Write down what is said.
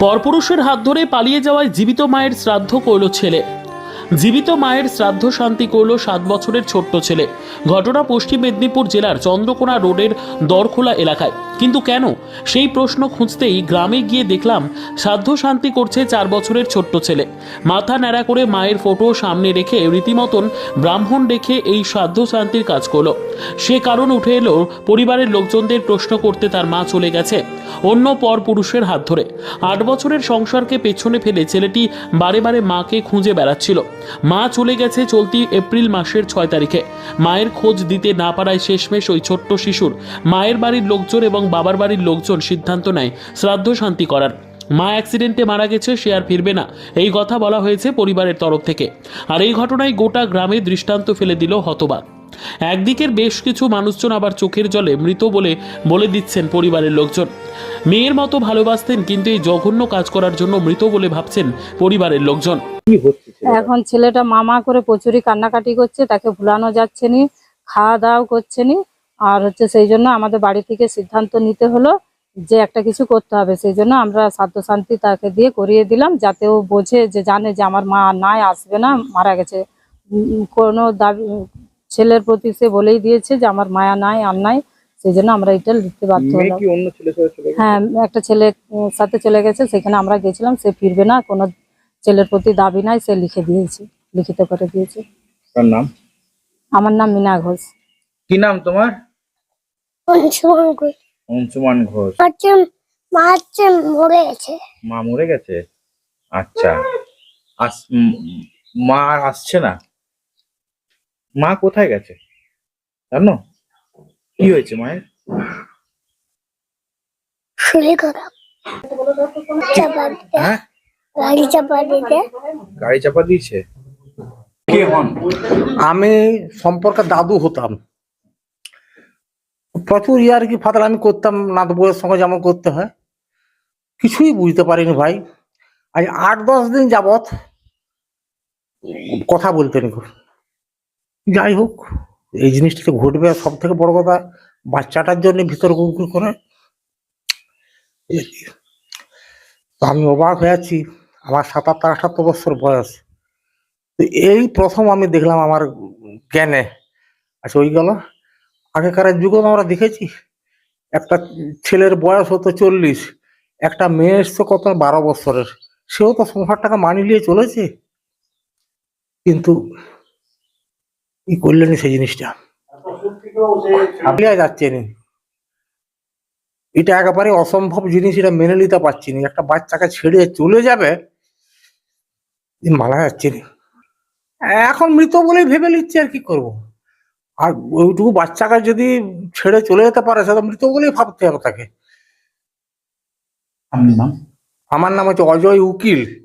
পরপুরুষের হাত ধরে পালিয়ে যাওয়ায় জীবিত মায়ের শ্রাদ্ধ করল ছেলে। জীবিত মায়ের শ্রাদ্ধ শান্তি করল 7 বছরের ছোট্ট ছেলে। ঘটনা পশ্চিম মেদিনীপুর জেলার চন্দ্রকোনা রোডের দরখোলা এলাকায়। কিন্তু কেন, সেই প্রশ্ন খুঁজতেই গ্রামে গিয়ে দেখলাম শ্রাদ্ধ শান্তি করছে 4 বছরের ছোট্ট ছেলে। মাথা ন্যাড়া করে মায়ের ফটো সামনে রেখে রীতিমতন ব্রাহ্মণ রেখে এই শ্রাদ্ধ শান্তির কাজ করলো। সে কারণ উঠে এলো পরিবারের লোকজনদের প্রশ্ন করতে তার মা চলে গেছে অন্য পর পুরুষের হাত ধরে। 8 বছরের সংসারকে পেছনে ফেলে ছেলেটি বারে বারে মাকে খুঁজে বেড়াচ্ছিল। মা চলে গেছে চলতি এপ্রিল মাসের 6 তারিখে। মায়ের খোঁজ দিতে না পারায় শেষমেশ ওই ছোট্ট শিশুর মায়ের বাড়ির লোকজন এবং বাবার বাড়ির লোকজন সিদ্ধান্ত নেয় শ্রাদ্ধ শান্তি করার। মা অ্যাক্সিডেন্টে মারা গেছে, সে আর ফিরবে না, এই কথা বলা হয়েছে পরিবারের তরফ থেকে। আর এই ঘটনায় গোটা গ্রামে দৃষ্টান্ত ফেলে দিল হতবাক। একদিকের বেশ কিছু মানুষজন আবার চোখের জলে মৃত বলে দিচ্ছেন পরিবারের লোকজন। মেয়ের মতো ভালোবাসতেন, কিন্তু এই জঘন্য কাজ করার জন্য মৃত বলে ভাবছেন পরিবারের লোকজন। এখন ছেলেটা মামা করে প্রচুরই কান্নাকাটি করছে, তাকে ভুলানো যাচ্ছে নি, খাওয়া দাওয়া করছে নি। আর সেই জন্য আমাদের বাড়ি থেকে সিদ্ধান্ত নিতে হলো যে একটা কিছু করতে হবে। সেই জন্য আমরা শ্রাদ্ধ শান্তি তাকে দিয়ে করিয়ে দিলাম, যাতে ও বোঝে, যে জানে যে আমার মা নাই, আসবে না, মারা গেছে। কোনো দাবি ছেলের প্রতি সে বলেই দিয়েছে যে আমার মায়া নাই, আর নাই। সেই জন্য আমরা এটা লিখতে বাধ্য হলাম। হ্যাঁ, একটা ছেলের সাথে চলে গেছে, সেখানে আমরা গেছিলাম, সে ফিরবে না, কোনো ছেলের প্রতি দাবি নাই, সে লিখে দিয়েছে, লিখিত করে দিয়েছে। তার নাম? আমার নাম মিনা ঘোষ। কি নাম তোমার? অংশুমান ঘোষ। অংশুমান ঘোষ। মা মরে গেছে। মা মরে গেছে? আচ্ছা। মা আর আসছে না? মা কোথায় গেছে জানো? কি হয়েছে মায়ের? শরীর খারাপ। হ্যাঁ, গাড়ি চাপা দিতে। গাড়ি চাপা দিয়েছে। কে হন? আমি সম্পর্কে দাদু হতাম। প্রচুর ইয়ার্কি ফাতাল আমি করতাম নাত বউয়ের সঙ্গে, যেমন করতে হয়। কিছুই বুঝতে পারিনি ভাই। আজ 8-10 দিন যাবৎ কথা বলতেন। যাই হোক, এই জিনিসটা তো ঘটবে। সব থেকে বড় কথা, বাচ্চাটার জন্য ভিতর গুড়গুড় করে। তো আমি অবাক হয়ে আছি। আমার 77-78 বছর বয়স। তো এই প্রথম আমি দেখলাম আমার জ্ঞানে। আচ্ছা, ওই গেল। আগেকার যুগে আমরা দেখেছি একটা ছেলের বয়স হতো 40, একটা মেয়ে এসছে কত 12 বছরের, সেও তো সংসারটাকে মানিয়ে নিয়ে চলেছে। কিন্তু কি করলেন সেই জিনিসটা ভাবলিয়া যাচ্ছে না। এটা একেবারে অসম্ভব জিনিস, এটা মেনে নিতে পারছি না। একটা বাচ্চাকে ছেড়ে চলে যাবে, মানা যাচ্ছে না। এখন মৃত বলেই ভেবে নিচ্ছে, আর কি করব। আর ওইটুকু বাচ্চাকে যদি ছেড়ে চলে যেতে পারে, সেটা মৃত বলেই ভাবতে হবে তাকে। আমার নাম? আমার নাম হচ্ছে অজয় উকিল।